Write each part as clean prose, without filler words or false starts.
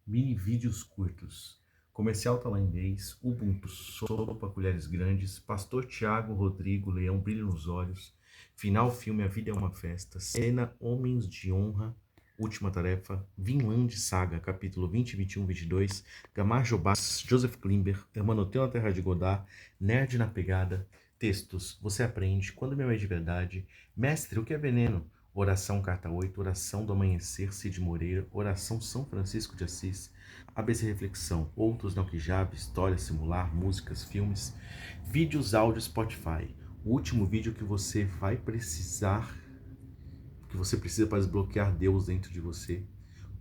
Mini vídeos curtos. Comercial tailandês, Ubuntu, sopa, colheres grandes, Pastor Tiago, Rodrigo, Leão, brilho nos olhos, final filme A Vida é uma Festa, cena Homens de Honra, Última Tarefa, Vinland Saga, capítulo 20, 21, 22, Gamar Jobás, Joseph Klimber, Hermanoteu na Terra de Godard, Nerd na Pegada, textos, você aprende, quando meu é de verdade, mestre, o que é veneno? Oração Carta 8, Oração do Amanhecer, Cid Moreira, Oração São Francisco de Assis, ABC Reflexão, Outros Não Quijab, História, Simular, Músicas, Filmes, Vídeos, Áudio, Spotify. O último vídeo que você vai precisar, que você precisa para desbloquear Deus dentro de você.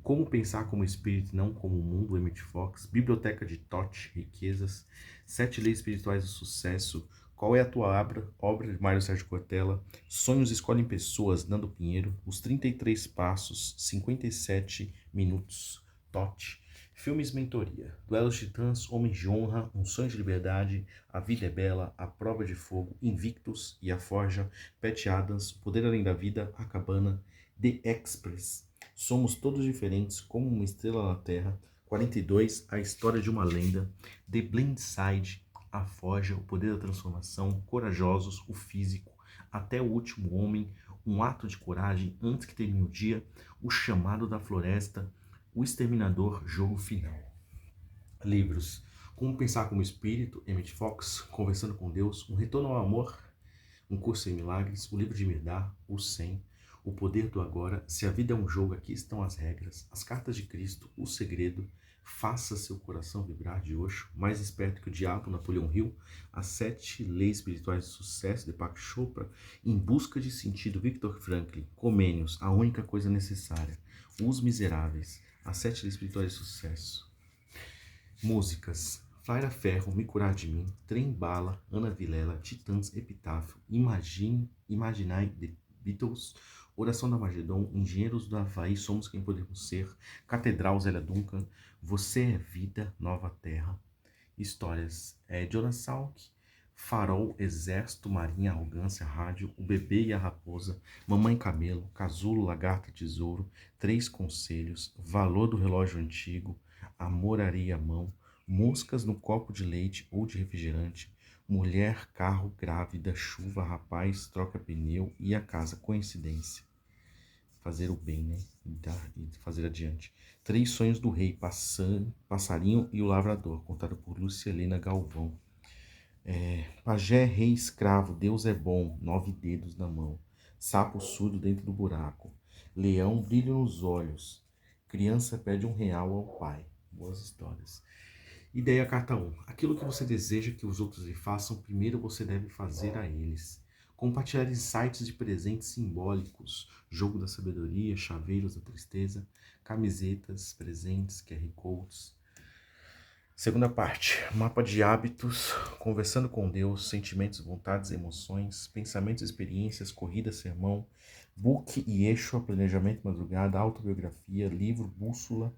Como pensar como espírito, não como mundo, Emmett Fox. Biblioteca de Toth, Riquezas. 7 leis espirituais do sucesso. Qual é a tua obra de Mário Sérgio Cortella. Sonhos escolhem pessoas, Nando Pinheiro. Os 33 passos, 57 minutos. Toth. Filmes Mentoria. Duelos Titãs, Homens de Honra, Um Sonho de Liberdade, A Vida é Bela, A Prova de Fogo, Invictus e A Forja, Pat Adams, Poder Além da Vida, A Cabana, The Express. Somos todos diferentes, como uma estrela na Terra. 42, A História de uma Lenda. The Blind Side, A Forja, O Poder da Transformação. Corajosos, O Físico. Até o Último Homem, Um Ato de Coragem, Antes que Termine o Dia. O Chamado da Floresta. O Exterminador, Jogo Final. Livros. Como Pensar como Espírito, Emmett Fox. Conversando com Deus. Um Retorno ao Amor. Um Curso em Milagres. O Livro de Mirdar. O 100. O Poder do Agora, Se a Vida é um Jogo, Aqui Estão as Regras, As Cartas de Cristo, O Segredo, Faça Seu Coração Vibrar, de Osho, Mais Esperto que o Diabo, Napoleão Hill, As 7 Leis Espirituais do Sucesso, Deepak Chopra, Em Busca de Sentido, Viktor Frankl, Comênios, A Única Coisa Necessária, Os Miseráveis, As 7 Leis Espirituais do Sucesso. Músicas. Flaira Ferro, Me Curar de Mim, Trem Bala, Ana Vilela, Titãs, Epitáfio, Imaginai, The Beatles, Oração da Magedon, Engenheiros do Havaí, Somos Quem Podemos Ser, Catedral, Zélia Duncan, Você é Vida, Nova Terra. Histórias. Jonas Salk, Farol, Exército, Marinha, Arrogância, Rádio, O Bebê e a Raposa, Mamãe Camelo, Casulo, Lagarto e Tesouro, 3 Conselhos, Valor do Relógio Antigo, Amor, Areia, Mão, Moscas no Copo de Leite ou de Refrigerante, Mulher, Carro, Grávida, Chuva, Rapaz, Troca Pneu e a Casa, Coincidência. Fazer o bem, né? E fazer adiante. 3 Sonhos do Rei, Passarinho e o Lavrador, contado por Lúcia Helena Galvão. Pajé, Rei, Escravo, Deus é Bom, 9 Dedos na Mão. Sapo surdo dentro do buraco. Leão, Brilho nos Olhos. Criança pede R$ 1 ao pai. Boas histórias. Ideia carta 1. Aquilo que você deseja que os outros lhe façam, primeiro você deve fazer a eles. Compartilhar insights de presentes simbólicos, jogo da sabedoria, chaveiros da tristeza, camisetas, presentes, QR Codes. Segunda parte, mapa de hábitos, conversando com Deus, sentimentos, vontades, emoções, pensamentos, experiências, corrida, sermão, book e eixo, planejamento, madrugada, autobiografia, livro, bússola,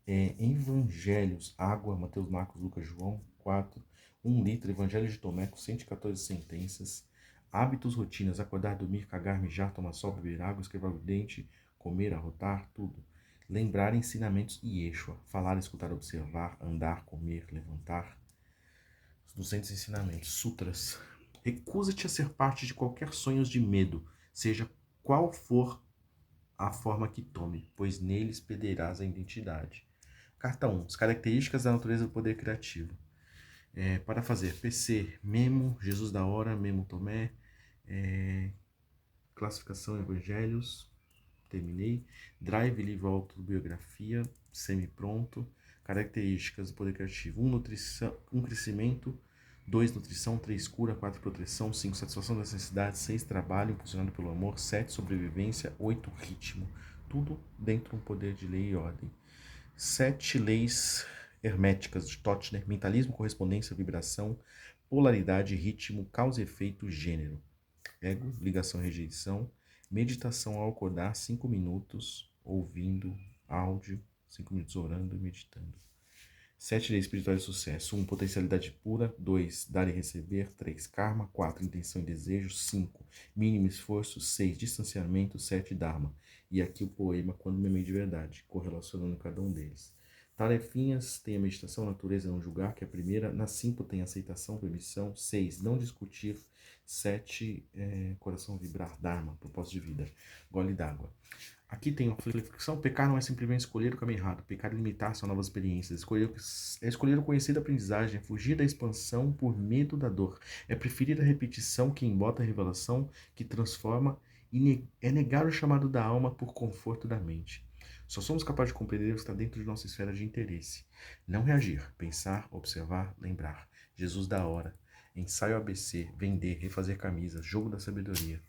Evangelhos, água, Mateus, Marcos, Lucas, João, 4, 1 litro, Evangelho de Tomé, com 114 sentenças, hábitos, rotinas, acordar, dormir, cagar, mijar, tomar sol, beber água, escrever o dente, comer, arrotar, tudo. Lembrar ensinamentos e Yeshua, falar, escutar, observar, andar, comer, levantar. Os 200 ensinamentos, sutras. Recusa-te a ser parte de qualquer sonhos de medo, seja qual for a forma que tome, pois neles perderás a identidade. Carta 1. As características da natureza do poder criativo. Para fazer PC, Memo, Jesus da Hora, Memo Tomé, classificação Evangelhos, terminei. Drive, livro autobiografia, semi-pronto. Características do poder criativo. 1, nutrição, 1 crescimento. 2, nutrição. 3, cura. 4, proteção. 5, satisfação das necessidades. 6, trabalho, impulsionado pelo amor. 7, sobrevivência. 8, ritmo. Tudo dentro de um poder de lei e ordem. 7 leis herméticas de Totner. Mentalismo, correspondência, vibração, polaridade, ritmo, causa e efeito, gênero. Ego, ligação e rejeição. Meditação ao acordar, 5 minutos, ouvindo áudio, 5 minutos orando e meditando. 7 leis espirituais de sucesso. 1, potencialidade pura. 2, dar e receber. 3, karma. 4, intenção e desejo. 5, mínimo esforço. 6, distanciamento. 7, dharma. E aqui o poema Quando Me Amei de Verdade, correlacionando cada um deles. Tarefinhas tem a meditação, natureza não julgar, que é a primeira. Na 5 tem aceitação, permissão. 6, não discutir. 7, coração vibrar, dharma, propósito de vida, gole d'água. Aqui tem uma reflexão: pecar não é simplesmente escolher o caminho errado, pecar é limitar-se a novas experiências, escolher o conhecido aprendizagem, é fugir da expansão por medo da dor, é preferir a repetição que embota a revelação, que transforma, e é negar o chamado da alma por conforto da mente. Só somos capazes de compreender o que está dentro de nossa esfera de interesse. Não reagir, pensar, observar, lembrar. Jesus da hora, ensaio ABC, vender, refazer camisas, jogo da sabedoria.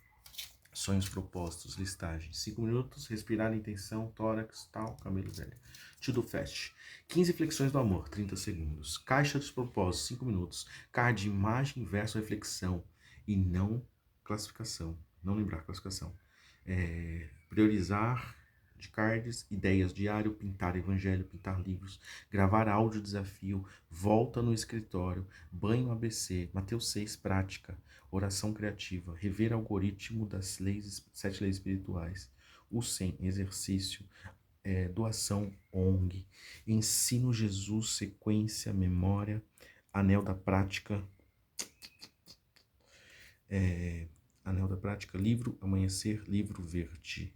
Sonhos propostos, listagem. 5 minutos, respirar em intenção, tórax, tal, camelo velho. To do fast. 15 flexões do amor, 30 segundos. Caixa dos propósitos, 5 minutos. Card, imagem, verso, reflexão. E não classificação. Não lembrar classificação. Priorizar de cards, ideias, diário, pintar evangelho, pintar livros, gravar áudio desafio, volta no escritório, banho ABC, Mateus 6, prática, oração criativa, rever algoritmo das 7 leis espirituais, o 100, exercício, doação ONG, ensino Jesus, sequência, memória, anel da prática, livro, amanhecer, livro verde.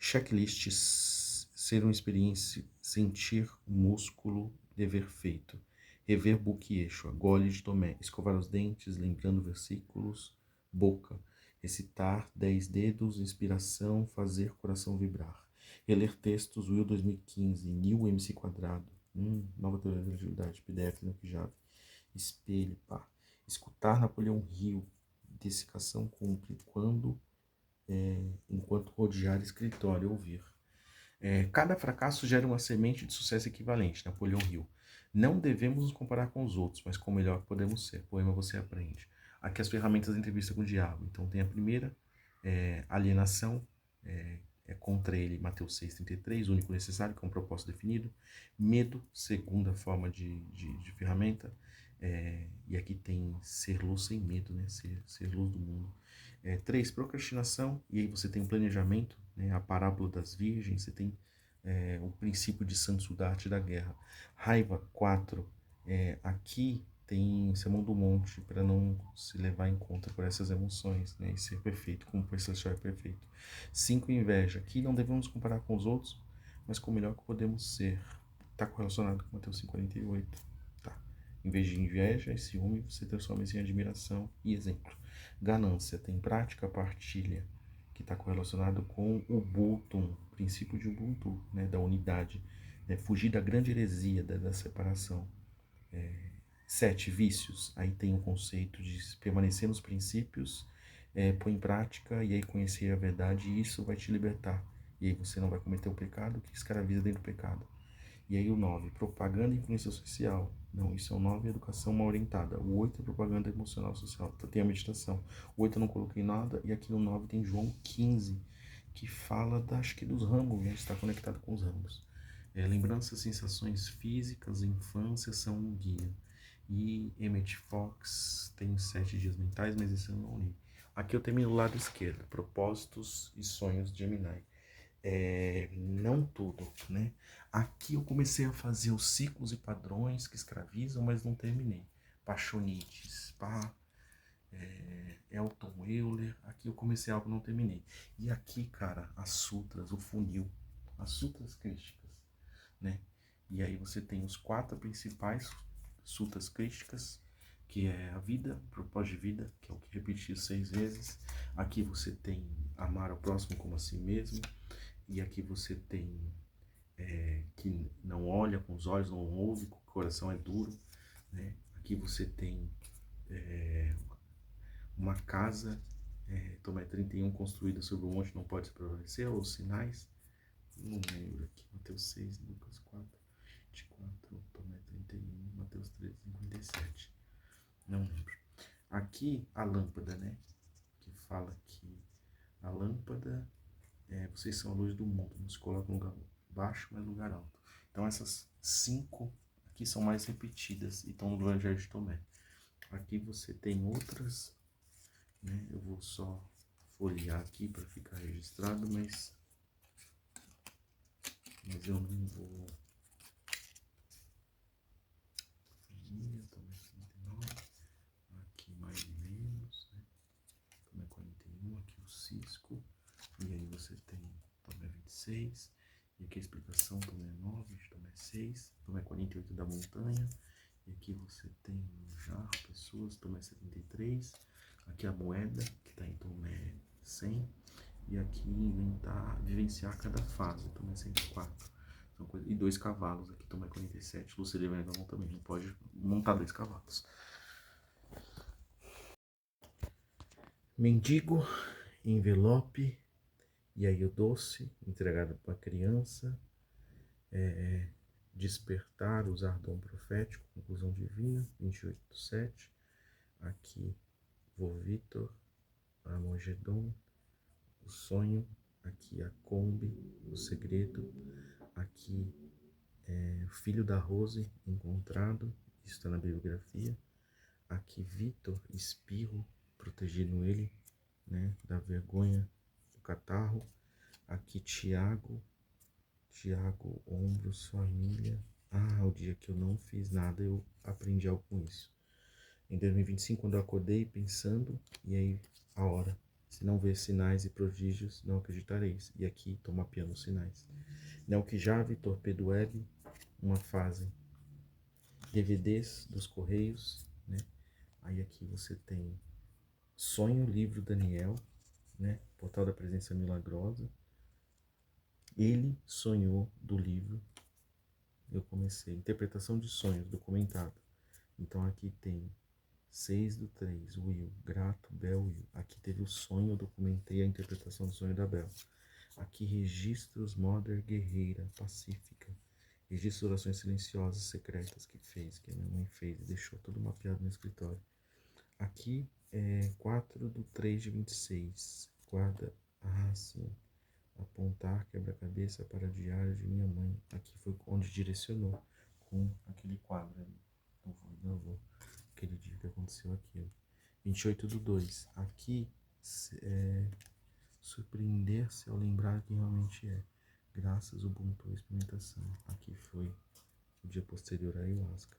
Checklists, ser uma experiência, sentir o músculo, dever feito. Rever book Yeshua, gole de Tomé, escovar os dentes, lembrando versículos, boca. Recitar 10 dedos, inspiração, fazer coração vibrar. Reler textos, Will 2015, New MC Quadrado, Nova Teoria da Agilidade, PDF no Kijave. Espelho, pá. Escutar Napoleão Hill, dessecação cumpre quando... enquanto rodear escritório, ouvir. Cada fracasso gera uma semente de sucesso equivalente, Napoleão Hill. Não devemos nos comparar com os outros, mas com o melhor que podemos ser. Poema Você Aprende. Aqui as ferramentas da entrevista com o diabo. Então tem a primeira, alienação, é contra ele, Mateus 6,33, o único necessário, que é um propósito definido. Medo, segunda forma de ferramenta. E aqui tem ser luz sem medo, né? Ser luz do mundo. 3, procrastinação, e aí você tem um planejamento, né? A parábola das virgens, você tem o princípio de Sansudarte da guerra. Raiva, 4, aqui tem Sermão do Monte, para não se levar em conta por essas emoções, né? E ser perfeito, como o celestial é perfeito. 5, inveja, aqui não devemos comparar com os outros, mas com o melhor que podemos ser. Está correlacionado com Mateus 5,48. Tá. Em vez de inveja e ciúme, você transforma isso em admiração e exemplo. Ganância, tem prática, partilha, que está correlacionado com o Ubuntu, princípio de Ubuntu, né, da unidade, né, fugir da grande heresia da separação. 7, vícios, aí tem o conceito de permanecer nos princípios, pôr em prática e aí conhecer a verdade, e isso vai te libertar. E aí você não vai cometer o pecado que escraviza dentro do pecado. E aí o 9, propaganda e influência social. Não, isso é o 9, educação mal orientada. O 8 é propaganda emocional social. Então tem a meditação. O 8 eu não coloquei nada. E aqui no 9 tem João 15, que fala, acho que dos ramos, né? Está conectado com os ramos. Lembranças, sensações físicas, infância são um guia. E Emmett Fox tem 7 dias mentais, mas esse eu não li. Aqui eu termino o lado esquerdo. Propósitos e sonhos de Gemini. Não tudo, né? Aqui eu comecei a fazer os ciclos e padrões que escravizam, mas não terminei. Paixonites, Elton Euler, aqui eu comecei algo, não terminei. E aqui, cara, as sutras, o funil, as sutras crísticas, né? E aí você tem os 4 principais sutras crísticas, que é a vida, propósito de vida, que é o que repeti 6 vezes. Aqui você tem amar ao próximo como a si mesmo. E aqui você tem que não olha com os olhos, não ouve, o coração é duro, né? Aqui você tem uma casa, Tomé 31, construída sobre o monte, não pode se prevalecer, ou os sinais, não lembro aqui, Mateus 6, Lucas 4, 24, Tomé 31, Mateus 13, 57, não lembro. Aqui a lâmpada, né? Que fala que a lâmpada, vocês são a luz do mundo, não se coloca no lugar baixo, mas no lugar alto. Então essas 5 aqui são mais repetidas e estão no Evangelho de Tomé. Aqui você tem outras, né? Eu vou só folhear aqui para ficar registrado, mas eu não vou 6. E aqui a explicação, tomé 9, tomé 6, tomé 48 da montanha. E aqui você tem um jarro, pessoas, tomé 73. Aqui a moeda, que está em tomé 100. E aqui inventar, vivenciar cada fase, tomé 104. E 2 cavalos, aqui tomé 47. Lucília Vernon também, não pode montar 2 cavalos. Mendigo, envelope, e aí o doce, entregado para a criança, despertar, usar dom profético, conclusão divina, 28/7. Aqui, vô Vitor, Armagedon, o sonho. Aqui, a Kombi, o segredo. Aqui, o filho da Rose, encontrado, isso está na bibliografia. Aqui, Vitor, espirro, protegendo ele, né, da vergonha do catarro. Aqui, Tiago, ombros, família. O dia que eu não fiz nada, eu aprendi algo com isso. Em 2025, quando eu acordei pensando, e aí a hora, se não ver sinais e prodígios, não acreditareis. E aqui, toma piano sinais. Nelkijave, Torpedo Web, uma fase. DVDs dos Correios, né? Aí aqui você tem Sonho, livro Daniel, né? Portal da Presença Milagrosa. Ele sonhou do livro. Eu comecei. Interpretação de sonhos, documentado. Então aqui tem 6/3, Will, grato, Bel, Will. Aqui teve o sonho, eu documentei a interpretação do sonho da Bel. Aqui registros, Mother, guerreira, pacífica. Registros de orações silenciosas, secretas que a minha mãe fez e deixou tudo mapeado no escritório. Aqui é 4/3/26. Guarda, sim. Apontar, quebra-cabeça para diário de minha mãe. Aqui foi onde direcionou com aquele quadro ali. Não vou. Aquele dia que aconteceu aquilo. 28/2. Aqui surpreender-se ao lembrar que realmente é. Graças, Ubuntu, experimentação. Aqui foi o dia posterior à ayahuasca.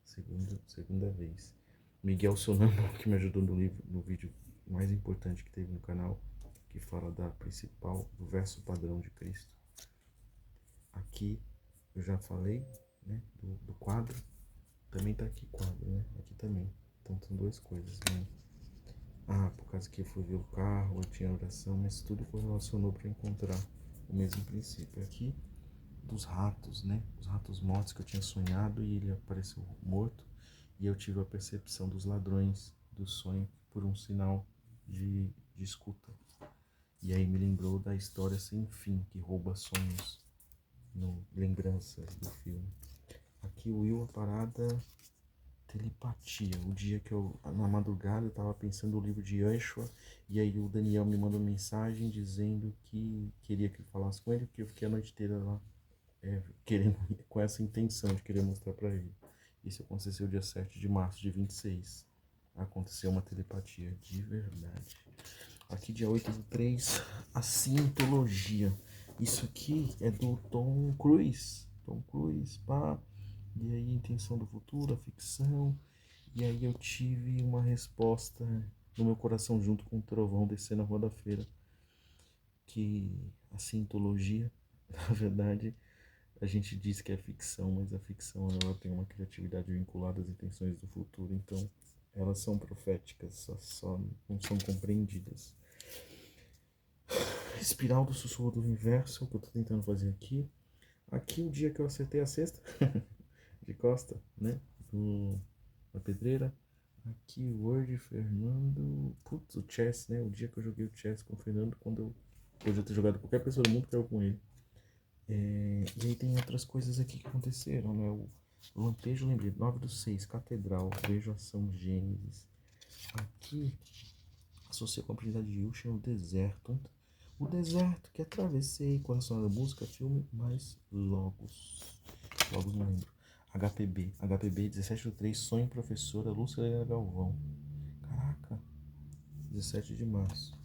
Segunda vez. Miguel Sonâmbulo, que me ajudou no vídeo mais importante que teve no canal, que fala da principal, do verso padrão de Cristo. Aqui eu já falei, né, do quadro. Também tá aqui quadro, né? Aqui também. Então são 2 coisas, né? Por causa que eu fui ver o carro, eu tinha oração, mas tudo correlacionou para encontrar o mesmo princípio. Aqui dos ratos, né? Os ratos mortos que eu tinha sonhado e ele apareceu morto. E eu tive a percepção dos ladrões do sonho por um sinal de escuta. E aí me lembrou da história sem fim, que rouba sonhos no Lembranças do filme. Aqui o Will, a parada telepatia. O dia que eu, na madrugada, eu tava pensando no livro de Yeshua, e aí o Daniel me mandou mensagem dizendo que queria que eu falasse com ele, porque eu fiquei a noite inteira lá, querendo, com essa intenção de querer mostrar pra ele. Isso aconteceu dia 7 de março de 26. Aconteceu uma telepatia de verdade. Aqui dia 8/3, a cientologia. Isso aqui é do Tom Cruise. Pá. E aí, a intenção do futuro, a ficção. E aí eu tive uma resposta no meu coração junto com o trovão descendo a rua da feira. Que a cientologia, na verdade, a gente diz que é ficção, mas a ficção ela tem uma criatividade vinculada às intenções do futuro. Então, elas são proféticas, só não são compreendidas. Espiral do sussurro do universo, é o que eu tô tentando fazer aqui. Aqui o dia que eu acertei a cesta de costa, né? Na pedreira. Aqui o Word Fernando. Putz, o chess, né? O dia que eu joguei o chess com o Fernando, quando eu podia ter jogado qualquer pessoa do mundo, caiu com ele. E aí tem outras coisas aqui que aconteceram, né? O lampejo, lembrei, 9/6, Catedral, vejo ação Gênesis. Aqui, associa com a aprendizagem de Yusha, o deserto. O deserto que atravessei, coração da música, filme, mais Logos não lembro. HPB 17/3, sonho professora Lúcia Helena Galvão. Caraca, 17 de março.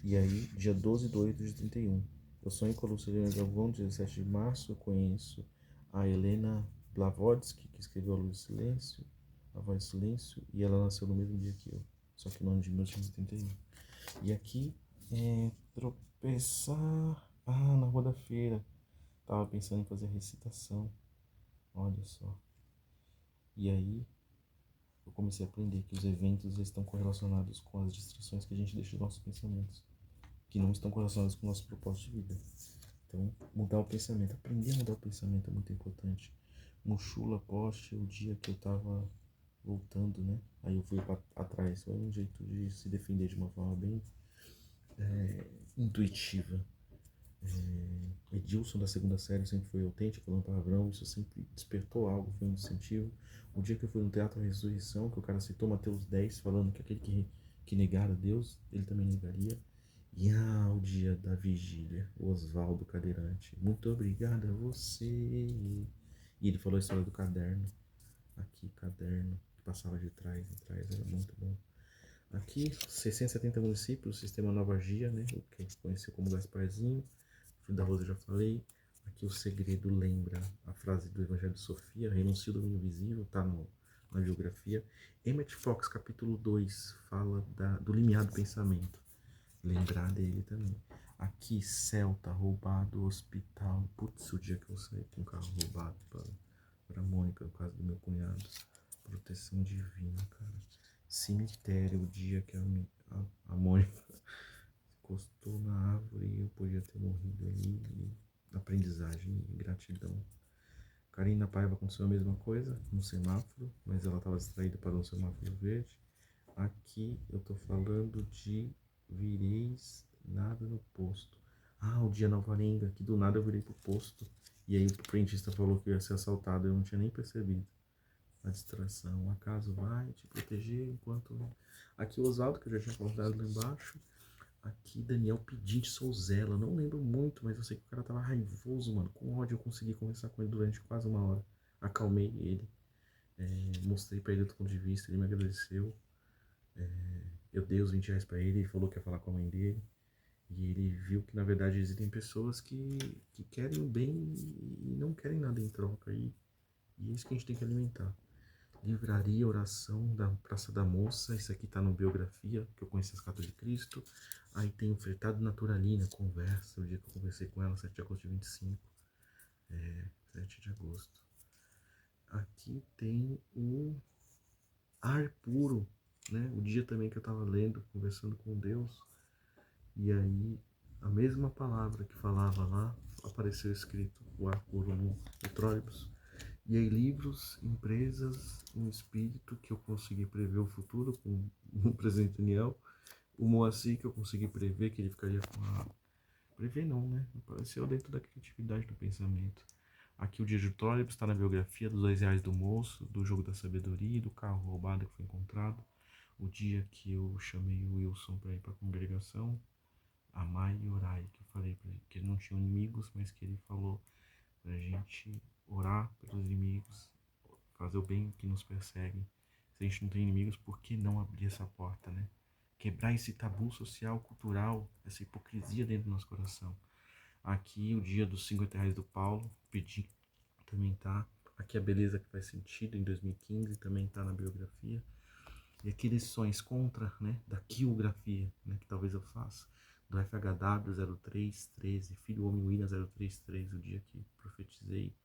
E aí, dia 12/8/31. Eu sonho com a Lúcia Helena Galvão, dia 17 de março. Eu conheço a Helena Blavotsky, que escreveu A Luz do Silêncio, A Voz do Silêncio, e ela nasceu no mesmo dia que eu, só que no ano de 1981. E aqui é tropeçar. Ah, na rua da feira. Tava pensando em fazer recitação. Olha só. E aí, eu comecei a aprender que os eventos estão correlacionados com as distrações que a gente deixa dos nossos pensamentos, que não estão correlacionados com o nosso propósito de vida. Então, mudar o pensamento, aprender a mudar o pensamento é muito importante. No Chula Post, o dia que eu tava voltando, né? Aí eu fui pra atrás. Foi um jeito de se defender de uma forma bem intuitiva. Edilson da segunda série sempre foi autêntico, falando palavrão, isso sempre despertou algo, foi um incentivo. O dia que eu fui no Teatro Ressurreição, que o cara citou Mateus 10, falando que aquele que negar a Deus, ele também negaria. E o dia da vigília, o Oswaldo Cadeirante, muito obrigado a você. E ele falou a história do caderno, aqui, caderno, que passava de trás em trás, era muito bom. Aqui, 670 municípios, o sistema Nova Gia, né, o que a gente conheceu como Gasparzinho. Da Rosa eu já falei. Aqui o segredo lembra a frase do Evangelho de Sofia, renuncie ao domínio visível, tá na biografia. Emmett Fox, capítulo 2, fala do limiar do pensamento. Lembrar dele também. Aqui, Celta, roubado, hospital. Putz, o dia que eu saí com um carro roubado para Mônica, no caso do meu cunhado. Proteção divina, cara. Cemitério, o dia que a Mônica encostou na árvore e eu podia ter morrido ali. Aprendizagem e gratidão. Karina Paiva aconteceu a mesma coisa no semáforo, mas ela estava distraída para um semáforo verde. Aqui eu tô falando de vireis nada no posto. O dia na varenga, que do nada eu virei pro posto. E aí o frentista falou que eu ia ser assaltado, eu não tinha nem percebido. A distração, o acaso vai te proteger enquanto... Aqui o Oswaldo, que eu já tinha contado lá embaixo. Aqui Daniel Pedinte Souzela, não lembro muito, mas eu sei que o cara tava raivoso, mano. Com ódio eu consegui conversar com ele durante quase uma hora. Acalmei ele, mostrei pra ele outro ponto de vista, ele me agradeceu. Eu dei os R$ 20 pra ele falou que ia falar com a mãe dele. E ele viu que na verdade existem pessoas que querem o bem e não querem nada em troca. E é isso que a gente tem que alimentar. Livraria, oração da Praça da Moça, isso aqui tá no biografia, que eu conheci as cartas de Cristo. Aí tem o Fretado Naturalina, conversa, o dia que eu conversei com ela, 7 de agosto de 25. 7 de agosto. Aqui tem o Ar Puro, né? O dia também que eu tava lendo, conversando com Deus. E aí, a mesma palavra que falava lá, apareceu escrito o Ar Puro no trólebus. E aí, livros, empresas, um espírito que eu consegui prever o futuro com o presidente Daniel. O Moacir, que eu consegui prever que ele ficaria com a... Prever não, né? Apareceu dentro da criatividade do pensamento. Aqui o dia de trólebus está na biografia dos R$ 2 do moço, do jogo da sabedoria, do carro roubado que foi encontrado. O dia que eu chamei o Wilson para ir para a congregação. Amai e orai, que eu falei para ele que ele não tinha inimigos, mas que ele falou para a gente orar pelos inimigos, fazer o bem que nos perseguem. Se a gente não tem inimigos, por que não abrir essa porta, né? Quebrar esse tabu social, cultural, essa hipocrisia dentro do nosso coração. Aqui o dia dos R$ 50 do Paulo, pedi, também tá. Aqui a beleza que faz sentido, em 2015, também tá na biografia. E aqui lições contra, né, da quiografia, né, que talvez eu faça, do FHW 0313, Filho Homem William 0313, o dia que profetizei,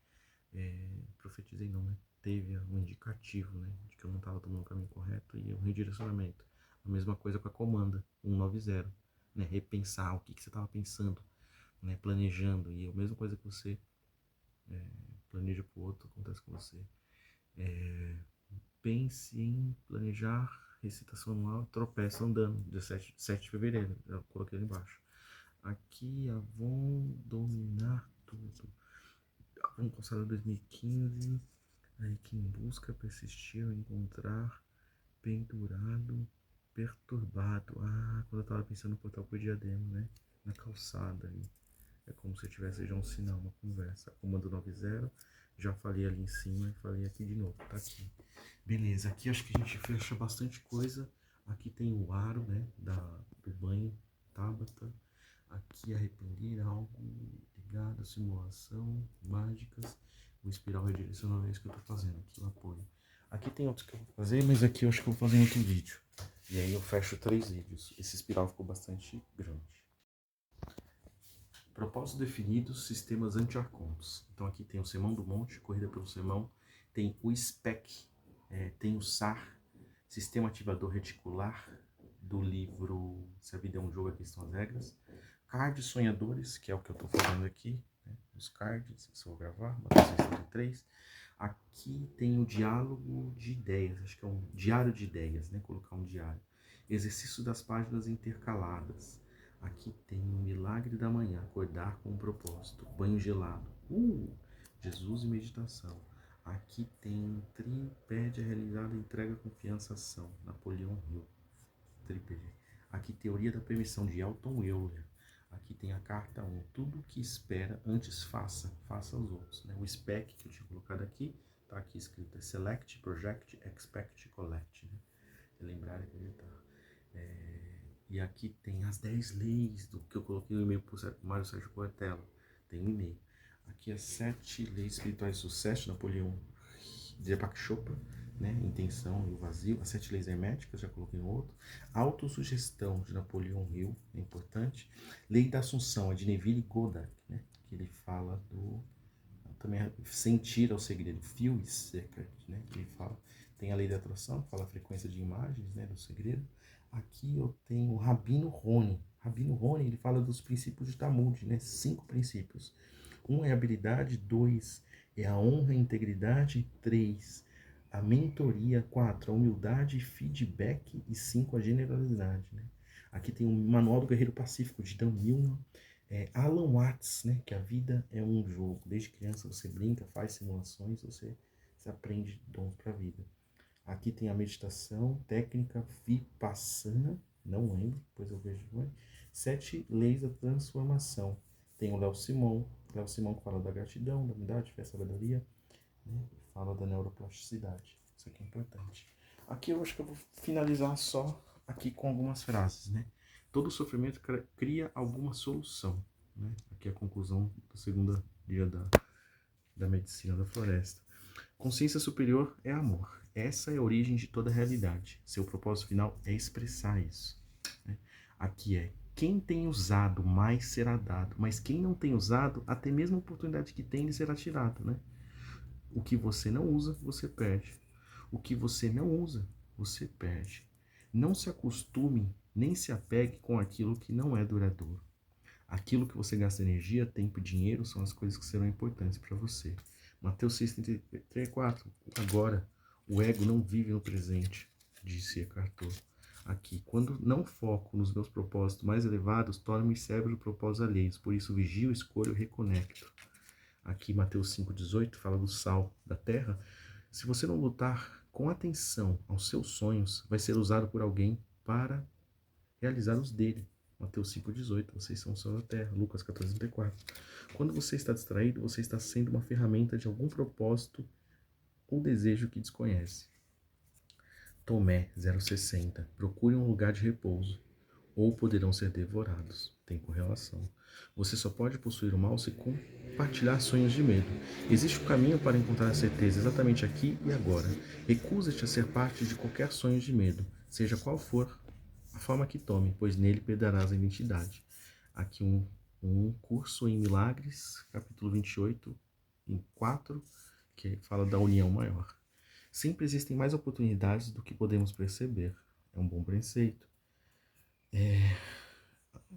profetizei não, né, teve um indicativo, né, de que eu não estava tomando o caminho correto e um redirecionamento. A mesma coisa com a comanda 190, né, repensar o que você estava pensando, né, planejando, e a mesma coisa que você planeja para o outro, acontece com você. Pense em planejar recitação anual, tropeça andando, dia 7 de fevereiro, eu coloquei ali embaixo. Aqui, Avon dominar tudo. Avon Conselho 2015, aí quem busca, persistir, encontrar, pendurado, perturbado. Quando eu tava pensando no portal pro Diadema, né? Na calçada ali. É como se eu tivesse já um sinal, uma conversa. Comando 90, já falei ali em cima e falei aqui de novo, tá aqui. Beleza, aqui acho que a gente fecha bastante coisa. Aqui tem o aro, né, do banho, Tabata. Aqui arrepender, algo ligado, simulação, mágicas. O espiral redirecional é isso que eu tô fazendo, aqui o apoio. Aqui tem outros que eu vou fazer, mas aqui eu acho que eu vou fazer em outro vídeo. E aí eu fecho 3 vídeos. Esse espiral ficou bastante grande. Propósitos definidos, sistemas anti-arcontos. Então aqui tem o Sermão do Monte, Corrida pelo Sermão, tem o SPEC, tem o SAR, Sistema Ativador Reticular, do livro Se a Vida é um Jogo, Aqui Estão as Regras. Cards sonhadores, que é o que eu estou fazendo aqui, né? Os cards, isso eu vou gravar, Mateus 6:33. Aqui tem o diálogo de ideias, acho que é um diário de ideias, né? Colocar um diário. Exercício das páginas intercaladas. Aqui tem o milagre da manhã, acordar com um propósito. Banho gelado. Jesus e meditação. Aqui tem tripé de realizada, entrega, confiança, ação. Napoleão Hill. Tripé. Aqui teoria da permissão de Elton Euler. Aqui tem a carta 1. Tudo que espera, antes faça aos outros. Né? O SPEC que eu tinha colocado aqui, está aqui escrito. É Select, Project, Expect, Collect. Né? Lembrar e acreditar. E aqui tem as 10 leis do que eu coloquei no e-mail para o Mário Sérgio Cortella. Tem um e-mail. Aqui as 7 leis espirituais de sucesso, Napoleão Deepak Chopra, né? Intenção e o vazio. As 7 leis herméticas, já coloquei no outro. Autossugestão de Napoleão Hill, é importante. Lei da Assunção, é de Neville Goddard, né? Que ele fala do... Também sentir ao segredo, feel is secret, né? Que ele fala. Tem a lei da atração, que fala a frequência de imagens, né? Do segredo. Aqui eu tenho o Rabino Roni. Rabino Roni, ele fala dos princípios de Talmud, né? 5 princípios. 1 é a habilidade, 2 é a honra e integridade, 3 a mentoria, 4 a humildade e feedback e 5 a generosidade, né? Aqui tem o Manual do Guerreiro Pacífico, de Dan Millman. Alan Watts, né? Que a vida é um jogo. Desde criança você brinca, faz simulações, você aprende dons para a vida. Aqui tem a meditação, técnica Vipassana, não lembro, depois eu vejo. 7 leis da transformação. Tem o Léo Simon que fala da gratidão, da unidade, fé, sabedoria, né? Fala da neuroplasticidade. Isso aqui é importante. Aqui eu acho que eu vou finalizar só aqui com algumas frases, né? Todo sofrimento cria alguma solução, né? Aqui é a conclusão do segundo dia da medicina da floresta. Consciência superior é amor. Essa é a origem de toda a realidade. Seu propósito final é expressar isso, né? Aqui é: quem tem usado, mais será dado. Mas quem não tem usado, até mesmo a oportunidade que tem, lhe será tirada, né? O que você não usa, você perde. O que você não usa, você perde. Não se acostume, nem se apegue com aquilo que não é duradouro. Aquilo que você gasta energia, tempo e dinheiro são as coisas que serão importantes para você. Mateus 6:34. Agora, o ego não vive no presente, disse Eckhart Tolle. Aqui, quando não foco nos meus propósitos mais elevados, torno-me cérebro de propósitos alheios. Por isso, vigio, escolho e reconecto. Aqui, Mateus 5:18 fala do sal da terra. Se você não lutar com atenção aos seus sonhos, vai ser usado por alguém para realizar os dele. Mateus 5:18, vocês são o sal da terra. Lucas 14:34. Quando você está distraído, você está sendo uma ferramenta de algum propósito ou desejo que desconhece. Tomé 0,60. Procure um lugar de repouso, ou poderão ser devorados. Tem correlação. Você só pode possuir o mal se compartilhar sonhos de medo. Existe um caminho para encontrar a certeza exatamente aqui e agora. Recusa-te a ser parte de qualquer sonho de medo, seja qual for a forma que tome, pois nele perderás a identidade. Aqui um curso em Milagres, capítulo 28, em 4, que fala da união maior. Sempre existem mais oportunidades do que podemos perceber. É um bom preceito.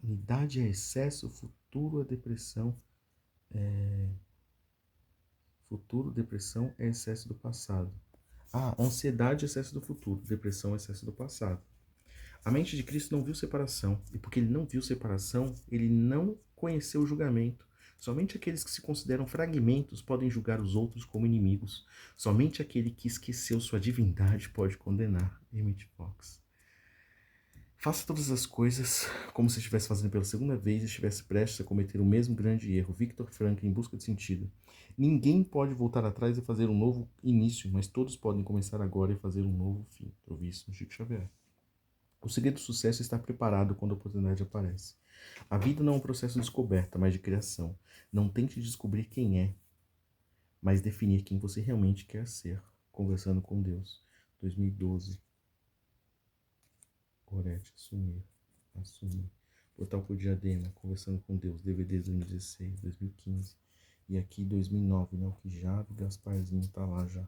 Unidade é excesso, futuro é depressão. Futuro, depressão é excesso do passado. Ansiedade é excesso do futuro, depressão é excesso do passado. A mente de Cristo não viu separação, e porque ele não viu separação, ele não conheceu o julgamento. Somente aqueles que se consideram fragmentos podem julgar os outros como inimigos. Somente aquele que esqueceu sua divindade pode condenar. Emmett Fox. Faça todas as coisas como se estivesse fazendo pela segunda vez e estivesse prestes a cometer o mesmo grande erro. Viktor Frankl, Em Busca de Sentido. Ninguém pode voltar atrás e fazer um novo início, mas todos podem começar agora e fazer um novo fim. Eu vi isso no Chico Xavier. O segredo do sucesso é estar preparado quando a oportunidade aparece. A vida não é um processo de descoberta, mas de criação. Não tente descobrir quem é, mas definir quem você realmente quer ser. Conversando com Deus. 2012. Gorete, assumir. Portal por Diadema, Conversando com Deus, DVD 2016, 2015. E aqui 2009, né? O que já, Gasparzinho tá lá já.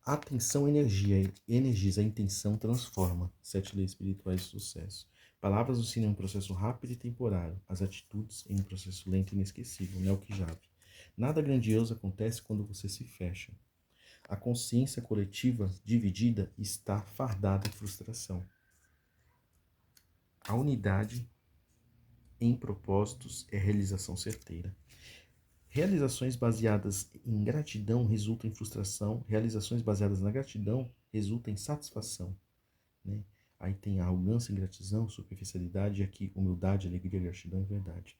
Atenção, energia. Energiza, a intenção transforma. 7 leis espirituais de sucesso. Palavras do cinema em um processo rápido e temporário. As atitudes em um processo lento e inesquecível. Nelk Jave. Nada grandioso acontece quando você se fecha. A consciência coletiva dividida está fardada de frustração. A unidade em propósitos é realização certeira. Realizações baseadas em gratidão resultam em frustração. Realizações baseadas na gratidão resultam em satisfação. Né? Aí tem arrogância, ingratidão, superficialidade, e aqui humildade, alegria, gratidão e verdade.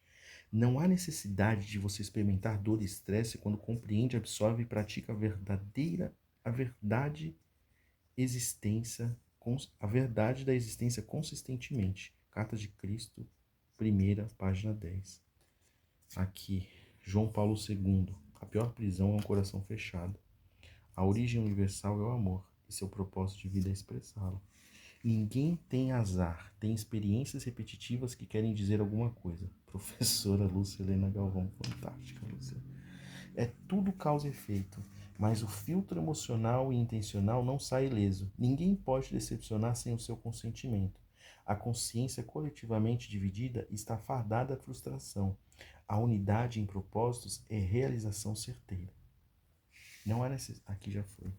Não há necessidade de você experimentar dor e estresse quando compreende, absorve e pratica a verdade a verdade da existência consistentemente. Carta de Cristo, 1ª, página 10. Aqui, João Paulo II. A pior prisão é um coração fechado. A origem universal é o amor, e seu propósito de vida é expressá-lo. Ninguém tem azar, tem experiências repetitivas que querem dizer alguma coisa. Professora Lúcia Helena Galvão, fantástica, Lúcia. É tudo causa e efeito, mas o filtro emocional e intencional não sai ileso. Ninguém pode decepcionar sem o seu consentimento. A consciência coletivamente dividida está fardada à frustração. A unidade em propósitos é realização certeira. Não há necessidade. Aqui já foi.